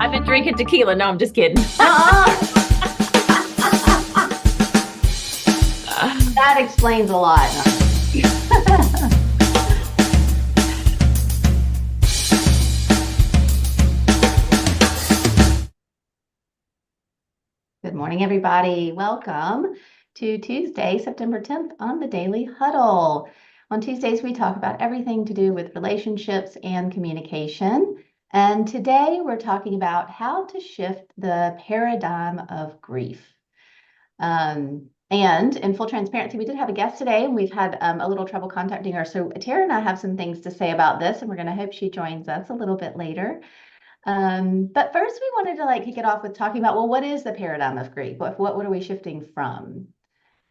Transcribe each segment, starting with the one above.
I've been drinking tequila. No, I'm just kidding. Uh-uh. That explains a lot. Good morning, everybody. Welcome to Tuesday, September 10th on the Daily Huddle. On Tuesdays, we talk about everything to do with relationships and communication. And today we're talking about how to shift the paradigm of grief. And in full transparency, we did have a guest today, and we've had a little trouble contacting her. So Tara and I have some things to say about this, and we're going to hope she joins us a little bit later. But first, we wanted to kick it off with talking about, well, what is the paradigm of grief? What are we shifting from?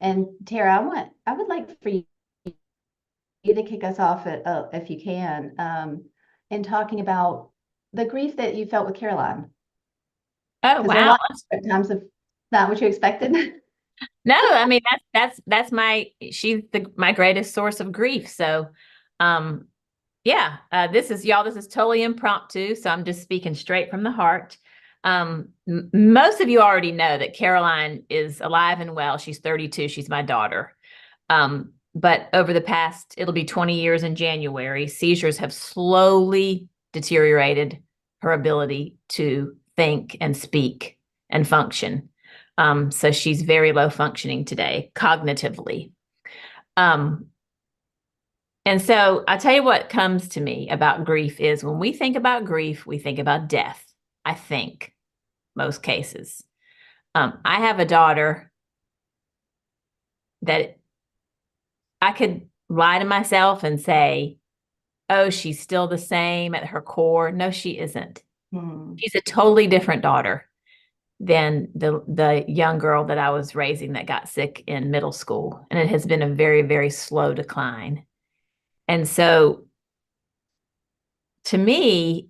And Tara, I would like for you to kick us off if you can, in talking about the grief that you felt with Caroline. Oh, Because a wow. lot of times of not what you expected. No, I mean, that's she's my greatest source of grief. So, yeah, this is totally impromptu. So I'm just speaking straight from the heart. Most of you already know that Caroline is alive and well. She's 32. She's my daughter. But over the past, it'll be 20 years in January, seizures have slowly deteriorated her ability to think and speak and function. So she's very low functioning today, cognitively. And so I tell you what comes to me about grief is when we think about grief, we think about death, I think, most cases. I have a daughter that I could lie to myself and say, oh, she's still the same at her core. No, she isn't. She's a totally different daughter than the young girl that I was raising that got sick in middle school. And it has been a very, very slow decline. And so to me,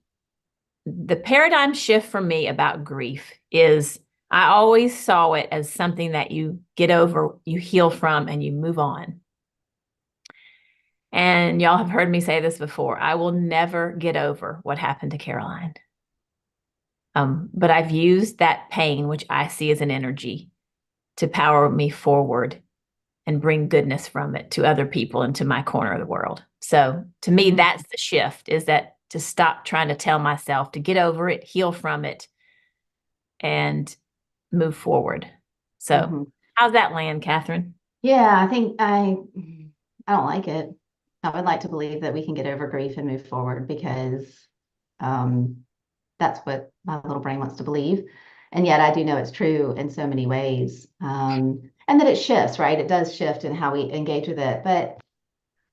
the paradigm shift for me about grief is I always saw it as something that you get over, you heal from, and you move on. And y'all have heard me say this before. I will never get over what happened to Caroline. But I've used that pain, which I see as an energy, to power me forward and bring goodness from it to other people and to my corner of the world. So to me, that's the shift, is that to stop trying to tell myself to get over it, heal from it, and move forward. So how's that land, Catherine? Yeah, I think I don't like it. I would like to believe that we can get over grief and move forward because that's what my little brain wants to believe. And yet I do know it's true in so many ways. And that it shifts, right? It does shift in how we engage with it. But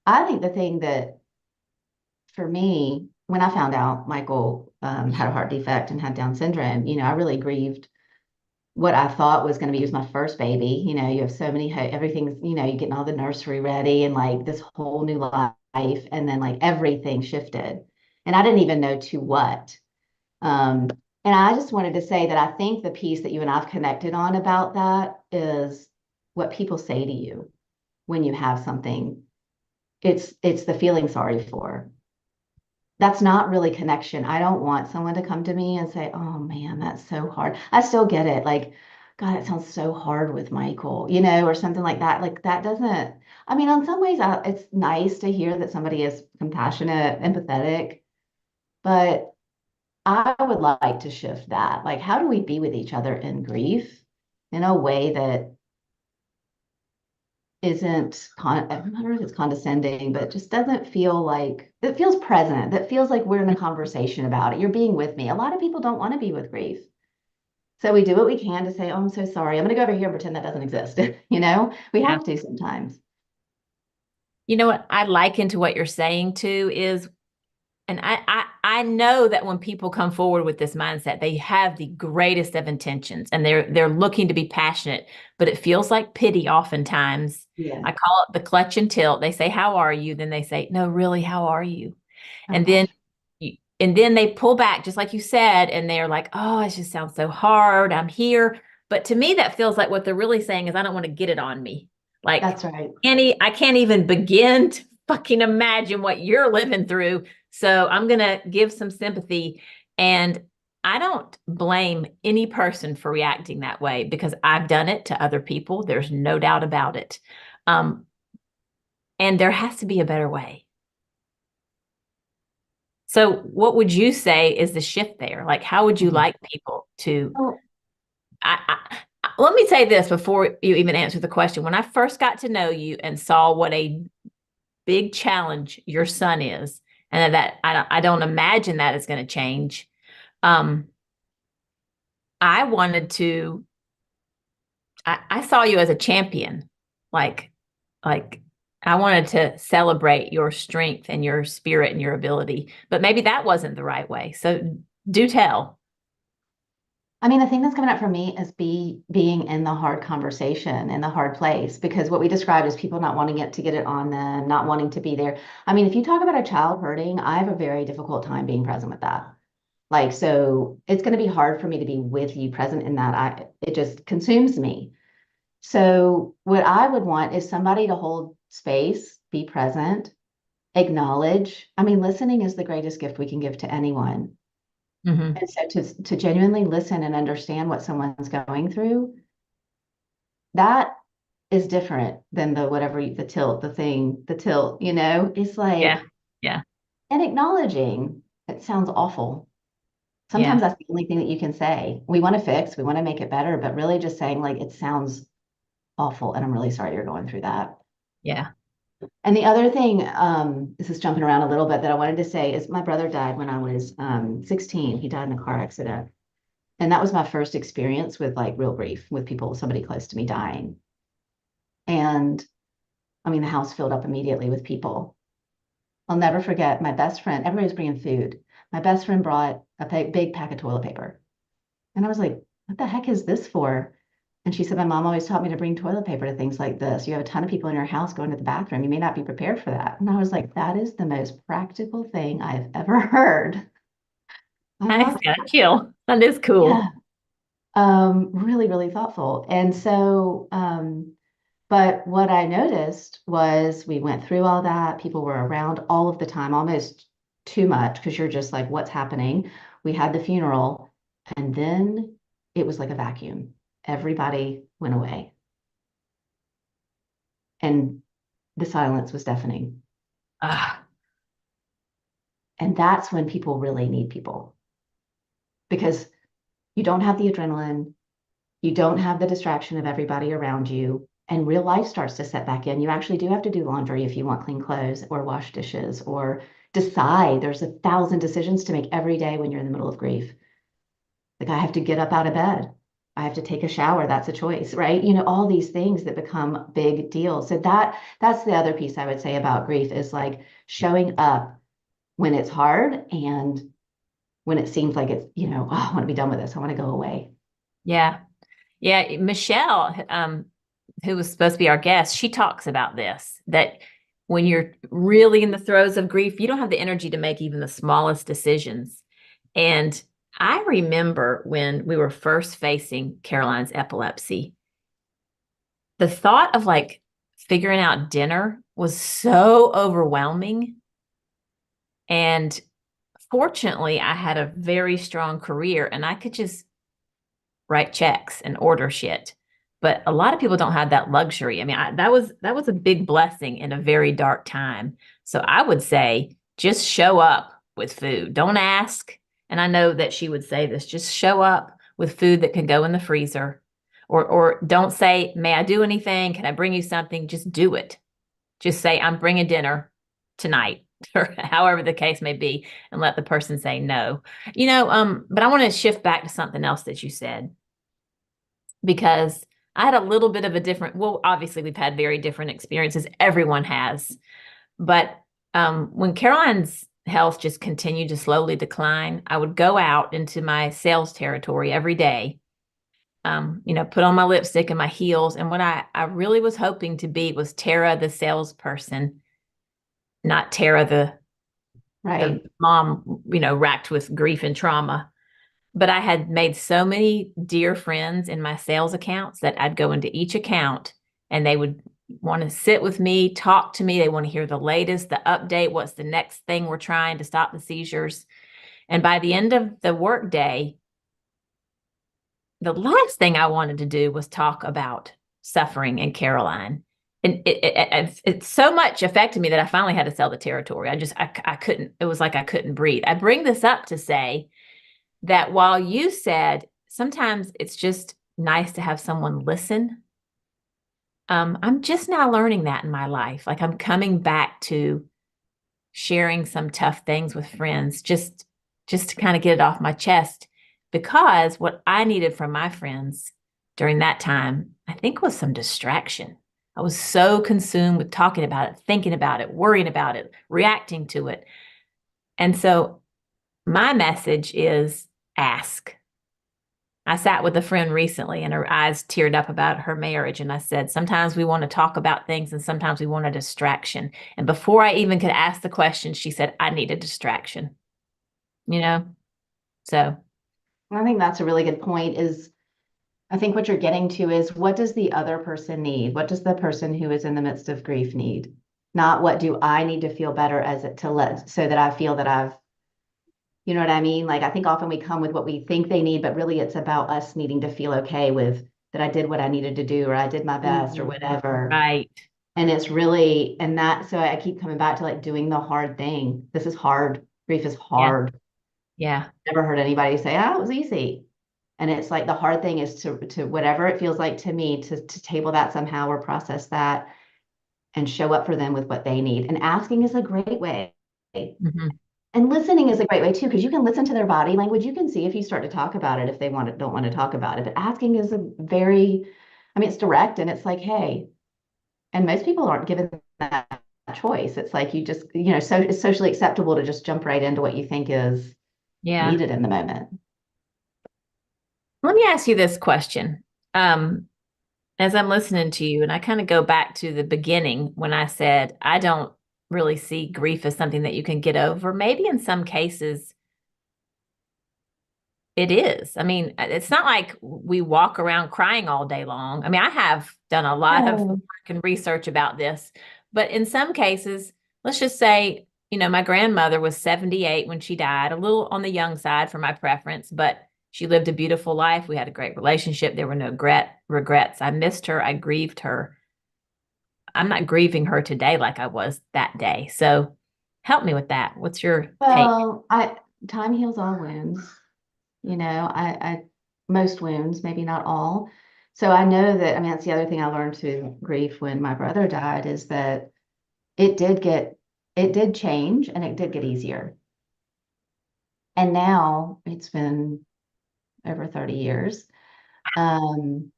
I think the thing that, for me, when I found out Michael had a heart defect and had Down syndrome, I really grieved what I thought was going to be my first baby. You have so many, everything's, you're getting all the nursery ready and this whole new life. And then everything shifted. And I didn't even know to what. And I just wanted to say that I think the piece that you and I've connected on about that is what people say to you when you have something. It's the feeling sorry for. That's not really connection. I don't want someone to come to me and say, oh man, that's so hard. I still get it. God, it sounds so hard with Michael, or something like that. That doesn't, I mean, in some ways, it's nice to hear that somebody is compassionate, empathetic, but I would like to shift that. How do we be with each other in grief in a way that isn't, I don't know if it's condescending, but just doesn't feel it feels present, that feels like we're in a conversation about it. You're being with me. A lot of people don't want to be with grief. So we do what we can to say, oh, I'm so sorry. I'm going to go over here and pretend that doesn't exist. We have to sometimes. You know what I liken to what you're saying too is, and I know that when people come forward with this mindset, they have the greatest of intentions and they're looking to be passionate, but it feels like pity oftentimes. Yeah. I call it the clutch and tilt. They say, how are you? Then they say, no, really, how are you? Oh, and then and then they pull back, just like you said, and they're like, oh, it just sounds so hard. I'm here. But to me, that feels like what they're really saying is I don't want to get it on me. that's right. I can't even begin to fucking imagine what you're living through. So I'm going to give some sympathy. And I don't blame any person for reacting that way because I've done it to other people. There's no doubt about it. Um, and there has to be a better way. So, what would you say is the shift there? Like, how would you Mhm. like people to? Oh, Let me say this before you even answer the question. When I first got to know you and saw what a big challenge your son is, and that I don't imagine that is going to change. Um, I wanted to. I saw you as a champion, like like I wanted to celebrate your strength and your spirit and your ability, but maybe that wasn't the right way. So do tell. I mean, the thing that's coming up for me is being in the hard conversation, in the hard place, because what we described is people not wanting it to get it on them, not wanting to be there. I mean, if you talk about a child hurting, I have a very difficult time being present with that. Like, so it's going to be hard for me to be with you present in that. It just consumes me. So what I would want is somebody to hold space, be present, acknowledge. I mean, listening is the greatest gift we can give to anyone. Hmm. And so to genuinely listen and understand what someone's going through, that is different than the whatever the tilt, the thing, the tilt, it's Yeah. like, Yeah. and acknowledging, it sounds awful. Sometimes Yeah. that's the only thing that you can say. We want to fix, we want to make it better, but really just saying like it sounds awful and I'm really sorry you're going through that. Yeah. And the other thing, this is jumping around a little bit that I wanted to say is my brother died when I was 16. He died in a car accident. And that was my first experience with like real grief with people, somebody close to me dying. And I mean, the house filled up immediately with people. I'll never forget my best friend, everybody was bringing food. My best friend brought a big pack of toilet paper. And I was like, what the heck is this for? And she said, my mom always taught me to bring toilet paper to things like this. You have a ton of people in your house going to the bathroom. You may not be prepared for that. And I was like, that is the most practical thing I've ever heard. I Nice. thought, Yeah. Chill. That is yeah, cool. really, really thoughtful. And so, but what I noticed was we went through all that. People were around all of the time, almost too much, because you're just like, what's happening? We had the funeral, and then it was like a vacuum. Everybody went away, and the silence was deafening. Ah, And that's when people really need people because you don't have the adrenaline, you don't have the distraction of everybody around you, and real life starts to set back in. You actually do have to do laundry if you want clean clothes or wash dishes or decide. There's 1,000 decisions to make every day when you're in the middle of grief. Like I have to get up out of bed. I have to take a shower. That's a choice, right? All these things that become big deals. So that's the other piece I would say about grief is like showing up when it's hard and when it seems like it's, oh, I want to be done with this. I want to go away. yeah. Yeah. Michelle, who was supposed to be our guest, she talks about this that when you're really in the throes of grief, you don't have the energy to make even the smallest decisions. And I remember when we were first facing Caroline's epilepsy, the thought of like figuring out dinner was so overwhelming. And fortunately, I had a very strong career and I could just write checks and order shit. But a lot of people don't have that luxury. I mean, that was a big blessing in a very dark time. So I would say just show up with food. Don't ask. And I know that she would say this, just show up with food that can go in the freezer. Or don't say, "May I do anything? Can I bring you something?" Just do it. Just say, "I'm bringing dinner tonight," or however the case may be, and let the person say no. But I want to shift back to something else that you said because I had a little bit of a different, well, obviously we've had very different experiences. Everyone has. But when Caroline's health just continued to slowly decline, I would go out into my sales territory every day, put on my lipstick and my heels. And what I really was hoping to be was Tara, the salesperson, not Tara, the Right. mom, racked with grief and trauma. But I had made so many dear friends in my sales accounts that I'd go into each account and they would want to sit with me, talk to me. They want to hear the latest, the update, what's the next thing we're trying to stop the seizures. And by the end of the workday, the last thing I wanted to do was talk about suffering and Caroline. And it so much affected me that I finally had to sell the territory. I couldn't, it was like I couldn't breathe. I bring this up to say that while you said sometimes it's just nice to have someone listen, I'm just now learning that in my life. Like I'm coming back to sharing some tough things with friends, just to kind of get it off my chest, because what I needed from my friends during that time, I think, was some distraction. I was so consumed with talking about it, thinking about it, worrying about it, reacting to it. And so my message is ask. I sat with a friend recently and her eyes teared up about her marriage. And I said, sometimes we want to talk about things and sometimes we want a distraction. And before I even could ask the question, she said, I need a distraction, you know? So, I think that's a really good point is I think what you're getting to is what does the other person need? What does the person who is in the midst of grief need? Not what do I need to feel better as it to let so that I feel that I've, you know what I mean? Like I think often we come with what we think they need, but really it's about us needing to feel okay with that I did what I needed to do or I did my best or whatever. right. And it's really, and that, so I keep coming back to like doing the hard thing. This is hard. Grief is Yeah. hard. Yeah. Never heard anybody say, oh, it was easy. And it's like the hard thing is to whatever it feels like to me to table that somehow or process that and show up for them with what they need. And asking is a great way. Mm-hmm. And listening is a great way too, because you can listen to their body language. You can see if you start to talk about it, if they don't want to talk about it. But asking is a very, I mean, it's direct and it's like, hey, and most people aren't given that choice. It's like you just, so it's socially acceptable to just jump right into what you think is Yeah. needed in the moment. Let me ask you this question. Um, as I'm listening to you, and I kind of go back to the beginning when I said, I don't really see grief as something that you can get over. Maybe in some cases it is. I mean, it's not like we walk around crying all day long. I mean, I have done a lot of Oh, work and research about this, but in some cases, let's just say, my grandmother was 78 when she died, a little on the young side for my preference, but she lived a beautiful life. We had a great relationship. There were no regrets. I missed her. I grieved her. I'm not grieving her today like I was that day. So help me with that. What's your take? well, time heals all wounds. I most wounds, maybe not all. So I know that, I mean, that's the other thing I learned through grief when my brother died is that it did get, it did change and it did get easier. And now it's been over 30 years. Um,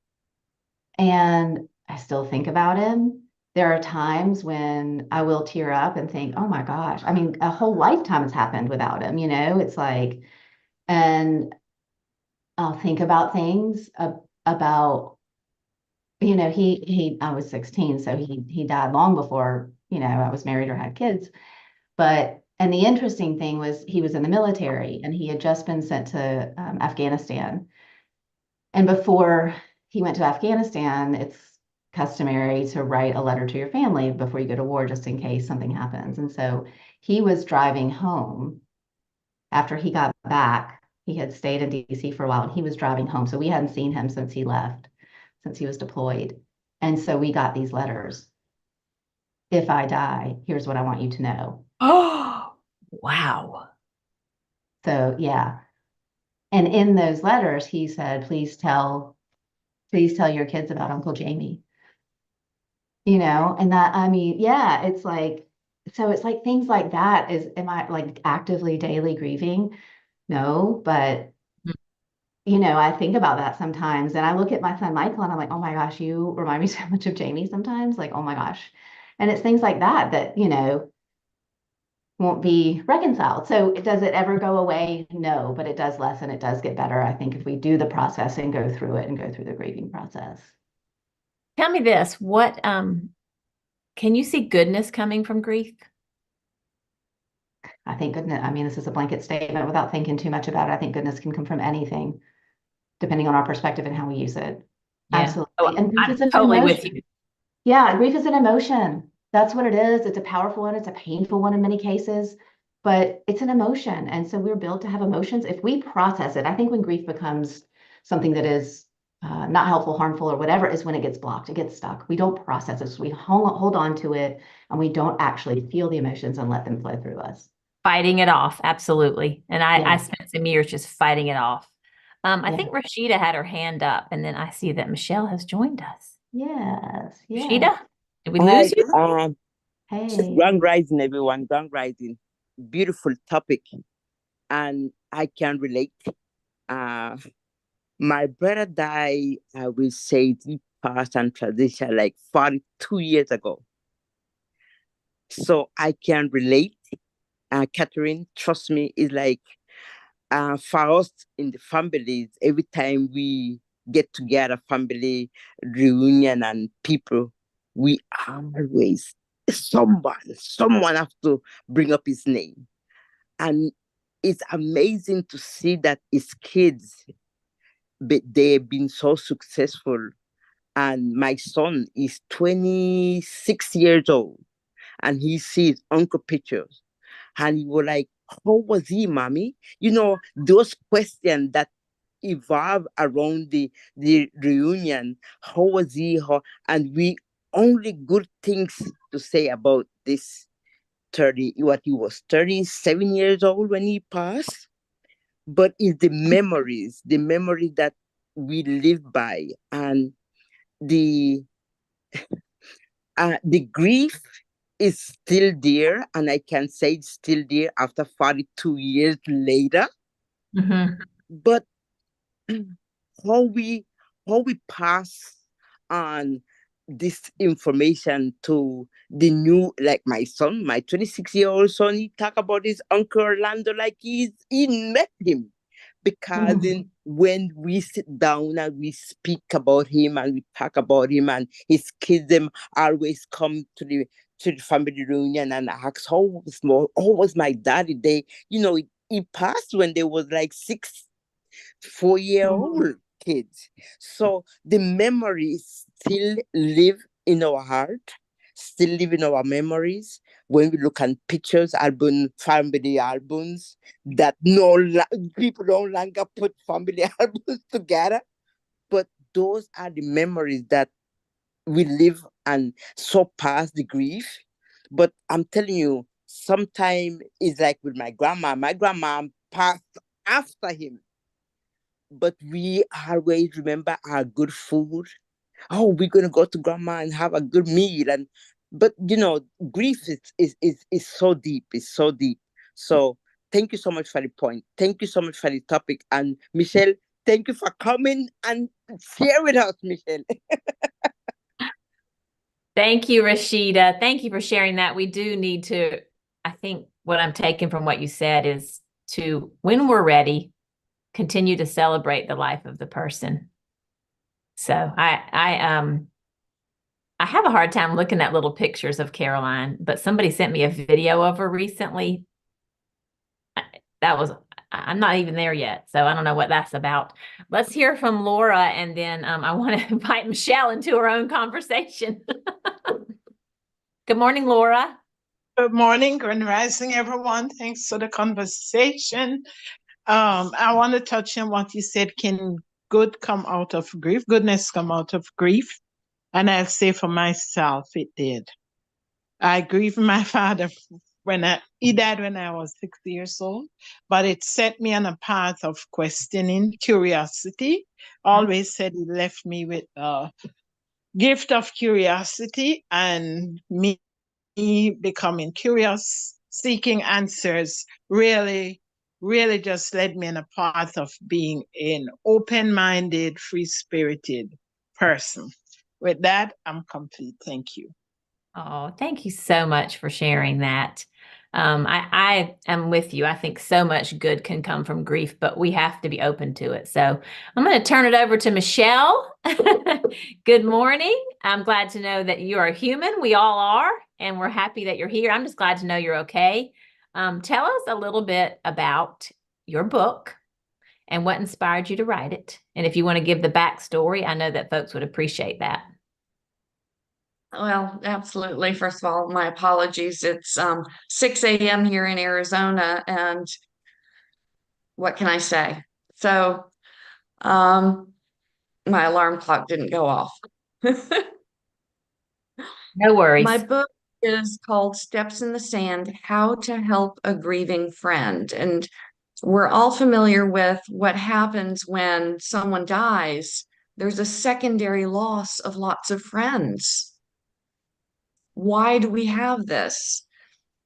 and I still think about him. There are times when I will tear up and think, oh my gosh, I mean, a whole lifetime has happened without him, it's like, and I'll think about things about, I was 16, so he died long before, I was married or had kids. And the interesting thing was he was in the military and he had just been sent to Afghanistan. And before he went to Afghanistan, it's customary to write a letter to your family before you go to war, just in case something happens. And so he was driving home after he got back. He had stayed in DC for a while and he was driving home. So we hadn't seen him since he left, since he was deployed. And so we got these letters. If I die, here's what I want you to know. Oh, wow. So yeah. And in those letters, he said, please tell your kids about Uncle Jamie. And that, I mean, yeah, it's like, so it's like things like that am I like actively daily grieving? No, but I think about that sometimes and I look at my son Michael and I'm like, oh my gosh, you remind me so much of Jamie sometimes. Like, oh my gosh. And it's things like that, won't be reconciled. So does it ever go away? No, but it does lessen. It does get better, I think, if we do the process and go through it and go through the grieving process. Tell me this, what can you see goodness coming from grief? I think goodness, I mean, this is a blanket statement without thinking too much about it. I think goodness can come from anything, depending on our perspective and how we use it. Yeah. Oh, Absolutely. And grief I'm is an totally with emotion. you. Yeah, grief is an emotion. That's what it is. It's a powerful one. It's a painful one in many cases, but it's an emotion. And so we're built to have emotions. If we process it, I think when grief becomes something that is not helpful, harmful, or whatever, is when it gets blocked, it gets stuck. We don't process it. So we hold on to it and we don't actually feel the emotions and let them flow through us. Fighting it off, absolutely. And I Yeah. spent some years just fighting it off. I Yeah. think Rashida had her hand up, and then I see that Michelle has joined us. Yes. Yes. Rashida, did we Hi, lose you? Hey. Grand Rising, everyone. Grand Rising. Beautiful topic, and I can relate. Uh, my brother died, I will say, he passed and transition like 42 years ago. So I can relate. Catherine, trust me, is like for us in the families, every time we get together, family reunion and people, we always, someone have to bring up his name. And it's amazing to see that his kids, but they've been so successful. And my son is 26 years old and he sees uncle pictures and he was like, how was he, mommy? Those questions that evolve around the reunion. How was he? And we only good things to say about this 30, what he was 37 years old when he passed. But it's the memories that we live by, and the the grief is still there, and I can say it's still there after 42 years later. Mm-hmm. But how we how we pass on this information to the new, like my son, my 26-year-old son, he talk about his uncle Orlando like he met him. Because Mhm. when we sit down and we speak about him and we talk about him, and his kids them always come to the family reunion and ask how was my daddy. He passed when they was like 4-year Mhm. old kids. So the memories still live in our heart, still live in our memories. When we look at pictures, family albums, that people no longer put family albums together, but those are the memories that we live and so past the grief. But I'm telling you, sometimes it's like with my grandma. My grandma passed after him, but we always remember our good food. Oh, we're gonna go to grandma and have a good meal. And but grief is so deep. It's so deep. So thank you so much for the point. Thank you so much for the topic. And Michelle, thank you for coming and share with us, Michelle. Thank you, Rashida. Thank you for sharing that. We do need to, I think what I'm taking from what you said is to, when we're ready, continue to celebrate the life of the person. So I have a hard time looking at little pictures of Caroline, but somebody sent me a video of her recently. That was, I'm not even there yet, so I don't know what that's about. Let's hear from Laura, and then I want to invite Michelle into her own conversation. Good morning, Laura. Good morning, Grand Rising, everyone. Thanks for the conversation. I want to touch on what you said. Can good come out of grief? Goodness come out of grief? And I'll say for myself, it did. I grieved my father he died when I was 6 years old, but it set me on a path of questioning, curiosity. Always said he left me with a gift of curiosity, and me becoming curious, seeking answers, really, really just led me in a path of being an open minded, free spirited person. With that, I'm complete. Thank you. Oh, thank you so much for sharing that. I am with you. I think so much good can come from grief, but we have to be open to it. So I'm going to turn it over to Michelle. Good morning. I'm glad to know that you are human. We all are, and we're happy that you're here. I'm just glad to know you're okay. Tell us a little bit about your book and what inspired you to write it. And if you want to give the backstory, I know that folks would appreciate that. Well, absolutely. First of all, my apologies. It's 6 a.m. here in Arizona, and what can I say? So, um, my alarm clock didn't go off. No My worries. book is called Steps in the Sand: How to Help a Grieving Friend. And we're all familiar with what happens when someone dies. There's a secondary loss of lots of friends. Why do we have this?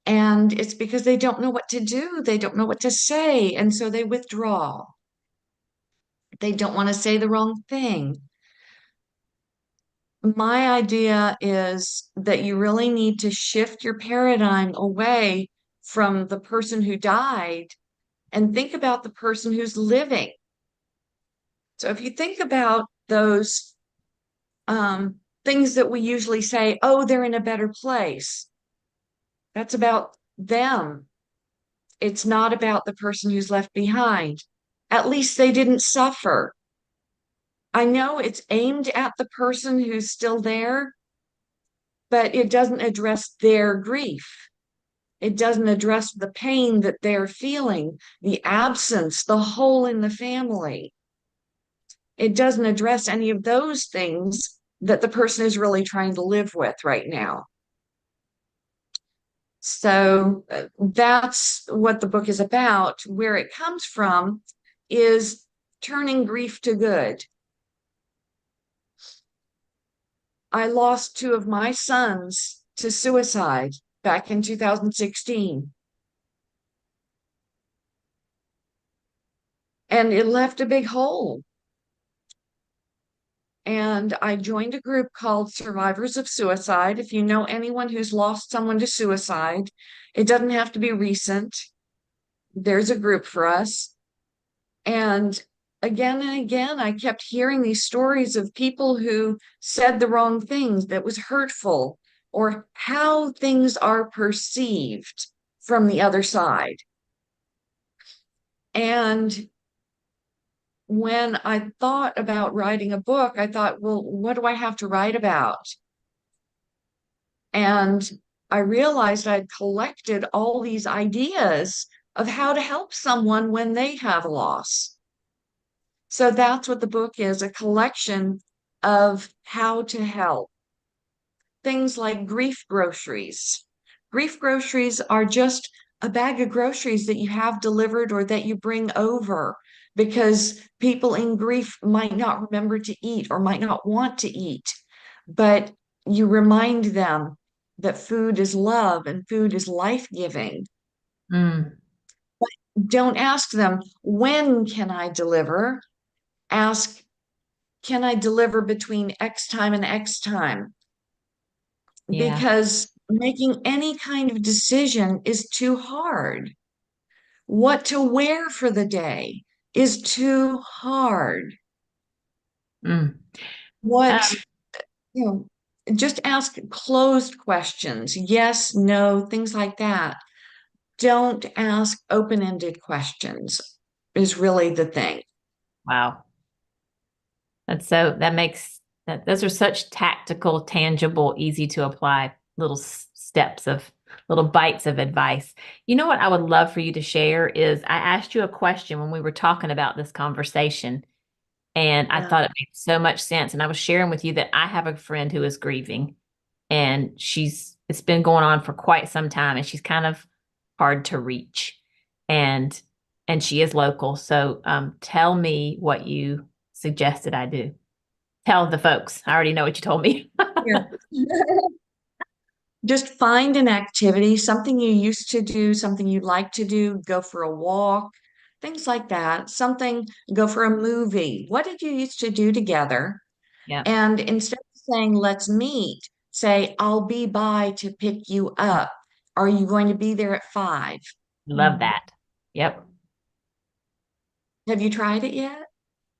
And it's because they don't know what to do. They don't know what to say. And so they withdraw. They don't want to say the wrong thing. My idea is that you really need to shift your paradigm away from the person who died and think about the person who's living. So if you think about those things that we usually say, oh, they're in a better place, that's about them. It's not about the person who's left behind. At least they didn't suffer. I know it's aimed at the person who's still there, but it doesn't address their grief. It doesn't address the pain that they're feeling, the absence, the hole in the family. It doesn't address any of those things that the person is really trying to live with right now. So that's what the book is about. Where it comes from is turning grief to good. I lost two of my sons to suicide back in 2016. And it left a big hole. And I joined a group called Survivors of Suicide. If you know anyone who's lost someone to suicide, it doesn't have to be recent. There's a group for us. And again, I kept hearing these stories of people who said the wrong things that was hurtful, or how things are perceived from the other side. And when I thought about writing a book, I thought, well, what do I have to write about? And I realized I'd collected all these ideas of how to help someone when they have a loss. So that's what the book is, a collection of how to help. Things like grief groceries. Grief groceries are just a bag of groceries that you have delivered or that you bring over because people in grief might not remember to eat or might not want to eat. But you remind them that food is love and food is life-giving. Mm, Don't ask them, when can I deliver? Ask, can I deliver between X time and X time? yeah. Because making any kind of decision is too hard. What to wear for the day is too hard. Mm. What, you know, just ask closed questions, yes, no, things like that. Don't ask open-ended questions is really the thing. Wow. That makes that those are such tactical, tangible, easy to apply little steps of little bites of advice. You know what I would love for you to share is I asked you a question when we were talking about this conversation, and I Yeah. thought it made so much sense. And I was sharing with you that I have a friend who is grieving, and it's been going on for quite some time, and she's kind of hard to reach. And she is local. So tell me what you suggested I do. Tell the folks. I already know what you told me. Yeah. Just find an activity, something you used to do, something you like to do, go for a walk, things like that. Something, go for a movie. What did you used to do together? Yeah. And instead of saying, let's meet, say, I'll be by to pick you up. Are you going to be there at 5? Love that. Yep. Have you tried it yet?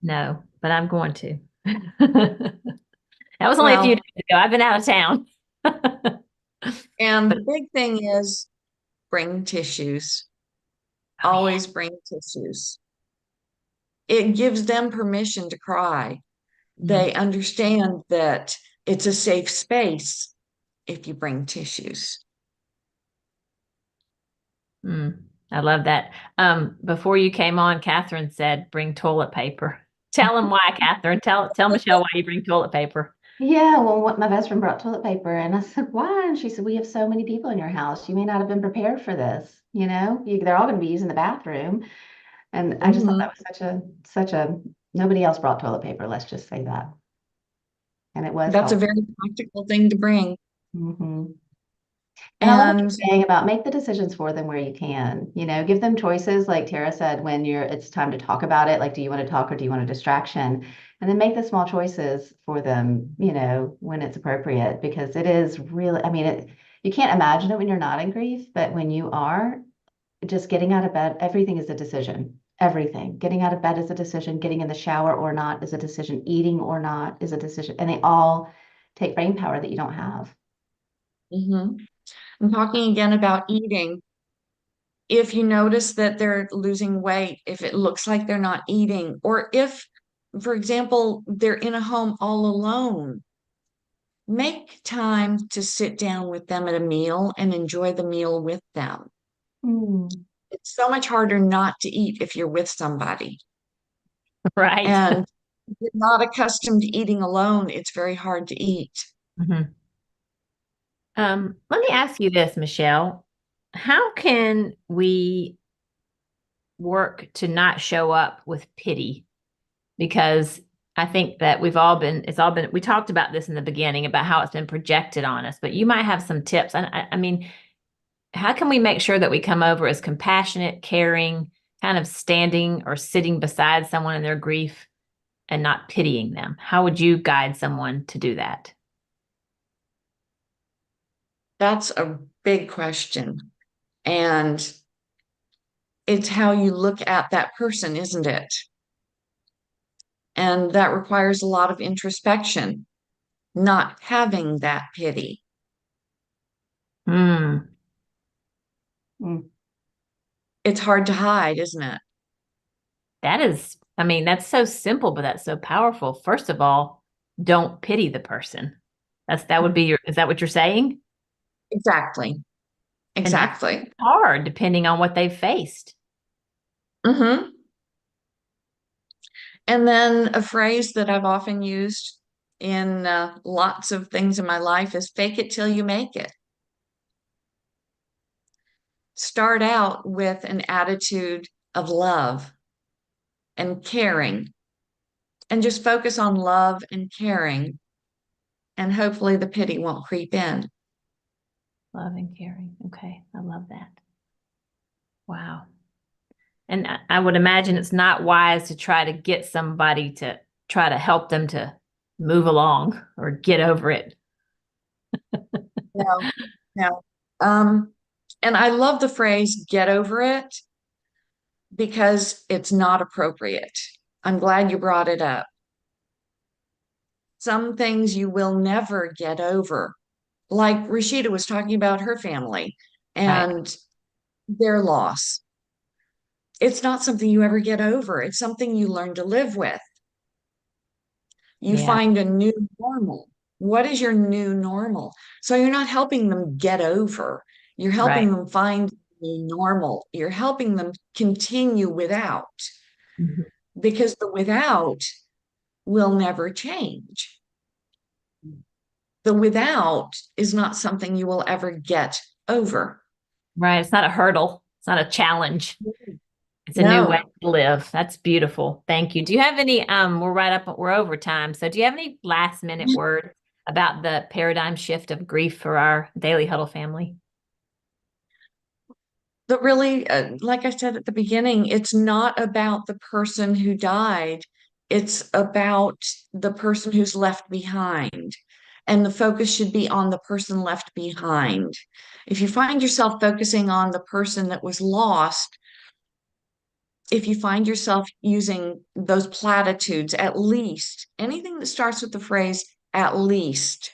No, but I'm going to. That was only a few Well, days ago. I've been out of town. and But the big thing is bring tissues. oh, yeah. Always bring tissues. It gives them permission to cry. They understand that it's a safe space. if you bring tissues. I love that. Before you came on, Catherine said, bring toilet paper. Tell them why, Catherine. Tell Michelle why you bring toilet paper. Yeah, well, what my best friend brought toilet paper, and I said, "Why?" And she said, "We have so many people in your house. You may not have been prepared for this. They're all going to be using the bathroom." And I just thought that was such a nobody else brought toilet paper. Let's just say that, and it was That's a helpful. very practical thing to bring. hmm And I love what you're And saying about make the decisions for them where you can. Give them choices, like Tara said, when it's time to talk about it. Like, do you want to talk or do you want a distraction? And then make the small choices for them, when it's appropriate, because it is really, I mean, you can't imagine it when you're not in grief, but when you are, just getting out of bed, everything is a decision. Everything. Getting out of bed is a decision. Getting in the shower or not is a decision. Eating or not is a decision. And they all take brain power that you don't have. I'm talking again about eating. If you notice that they're losing weight, if it looks like they're not eating, or if, for example, they're in a home all alone, make time to sit down with them at a meal and enjoy the meal with them. Mm. It's so much harder not to eat if you're with somebody. Right. And if you're not accustomed to eating alone, it's very hard to eat. Mhm. Let me ask you this, Michelle. How can we work to not show up with pity? Because I think that we talked about this in the beginning about how it's been projected on us, but you might have some tips. I mean, how can we make sure that we come over as compassionate, caring, kind of standing or sitting beside someone in their grief and not pitying them? How would you guide someone to do that? That's a big question. And it's how you look at that person, isn't it? And that requires a lot of introspection, not having that pity. Hmm. Mm. It's hard to hide, isn't it? I mean, that's so simple, but that's so powerful. First of all, don't pity the person. That would be is that what you're saying? Exactly. And that's Exactly. hard depending on what they've faced. Mm-hmm. And then a phrase that I've often used in lots of things in my life is fake it till you make it. Start out with an attitude of love and caring, and just focus on love and caring, and hopefully the pity won't creep in. Love and caring. Okay, I love that. Wow. And I would imagine it's not wise to try to get somebody to try to help them to move along or get over it. No, no. Um, and I love the phrase get over it because it's not appropriate. I'm glad you brought it up. Some things you will never get over. Like Rashida was talking about her family Right. and their loss. It's not something you ever get over. It's something you learn to live with. You Yeah. find a new normal. What is your new normal? So you're not helping them get over. You're Right. helping them find a new normal. You're helping them continue without, Mhm. because the without will never change. The without is not something you will ever get over. Right. It's not a hurdle. It's not a challenge. It's a new way No. to live. That's beautiful. Thank you. Do you have any, we're over time. So do you have any last minute word about the paradigm shift of grief for our Daily Huddle family? But really, like I said at the beginning, it's not about the person who died. It's about the person who's left behind. And the focus should be on the person left behind. If you find yourself focusing on the person that was lost, if you find yourself using those platitudes, at least, anything that starts with the phrase at least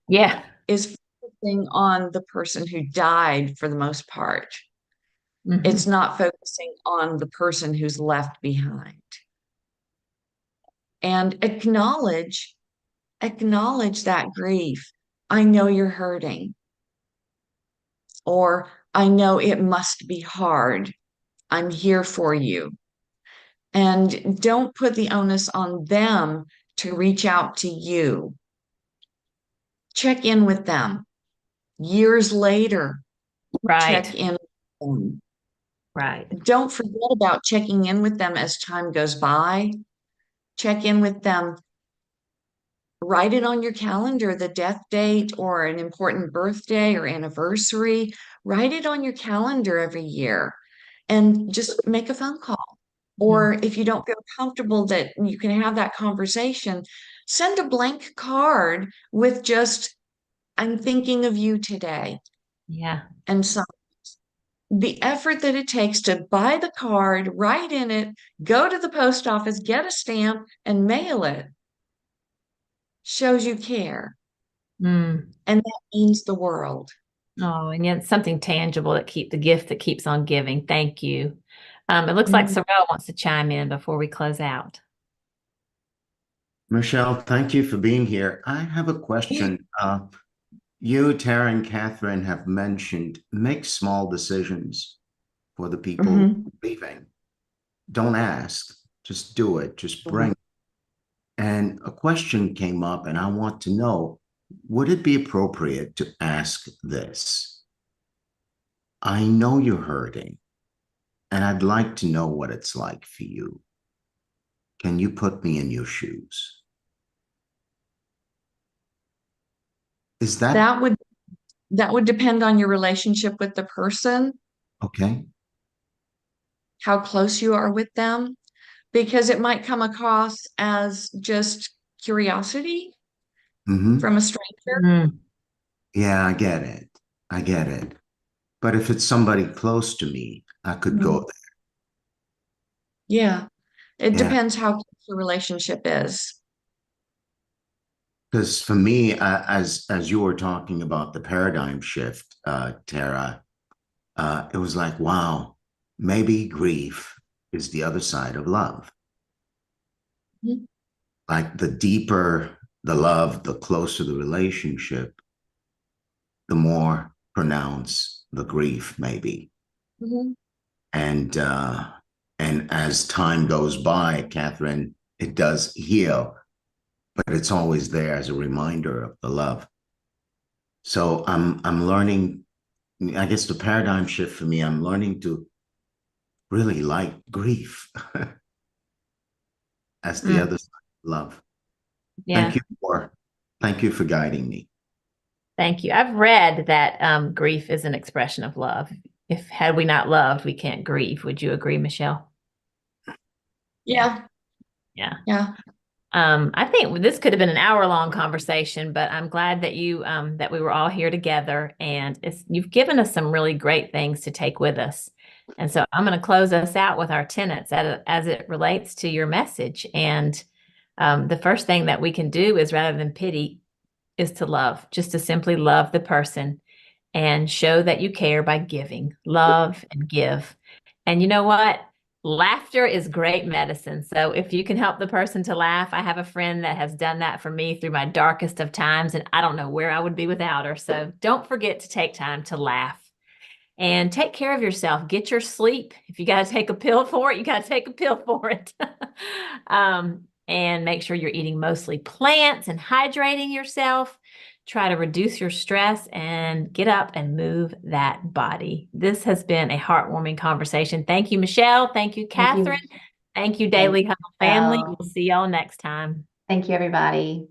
Yeah. is focusing on the person who died for the most part. It's Mhm. not focusing on the person who's left behind. And acknowledge that grief. I know you're hurting. Or I know it must be hard. I'm here for you. And don't put the onus on them to reach out to you. Check in with them. Years later, check Right. in with them. Right. Don't forget about checking in with them as time goes by. Check in with them. Write it on your calendar, the death date or an important birthday or anniversary. Write it on your calendar every year and just make a phone call. Or if you don't feel comfortable that you can have that conversation, send a blank card with just, I'm thinking of you today. Yeah. And so the effort that it takes to buy the card, write in it, go to the post office, get a stamp, and mail it shows you care. Mm. And that means the world. Oh, and yet something tangible the gift that keeps on giving. Thank you. It looks like Sorrel wants to chime in before we close out. Michelle, thank you for being here. I have a question. You, Tara, and Catherine have mentioned make small decisions for the people leaving. Don't ask, just do it, just bring it. And a question came up, and I want to know, would it be appropriate to ask this? I know you're hurting, and I'd like to know what it's like for you. Can you put me in your shoes? Is that that would depend on your relationship with the person, okay? how close you are with them, because it might come across as just curiosity from a stranger. Yeah, I get it. I get it. But if it's somebody close to me, I could go there. Yeah, it Yeah. depends how close the relationship is. Because for me, as you were talking about the paradigm shift, Tara, it was like, wow, maybe grief is the other side of love. Like the deeper the love, the closer the relationship, the more pronounced the grief may be. And as time goes by, Catherine, it does heal, but it's always there as a reminder of the love. So I'm learning, I guess the paradigm shift for me, I'm learning to really like grief as the other side of love. Yeah. Thank you for guiding me. Thank you. I've read that grief is an expression of love. If had we not loved, we can't grieve. Would you agree, Michelle? Yeah. Yeah. Yeah. I think this could have been an hour-long conversation, but I'm glad that you that we were all here together, and you've given us some really great things to take with us. And so I'm going to close us out with our tenets as it relates to your message. And the first thing that we can do is, rather than pity, is to love, just to simply love the person and show that you care by giving, love and give. And you know what? Laughter is great medicine. So if you can help the person to laugh, I have a friend that has done that for me through my darkest of times, and I don't know where I would be without her. So don't forget to take time to laugh. And take care of yourself. Get your sleep. If you got to take a pill for it, you got to take a pill for it. And make sure you're eating mostly plants and hydrating yourself. Try to reduce your stress and get up and move that body. This has been a heartwarming conversation. Thank you, Michelle. Thank you, Catherine. Thank you, Daily Huddle family. We'll see y'all next time. Thank you, everybody.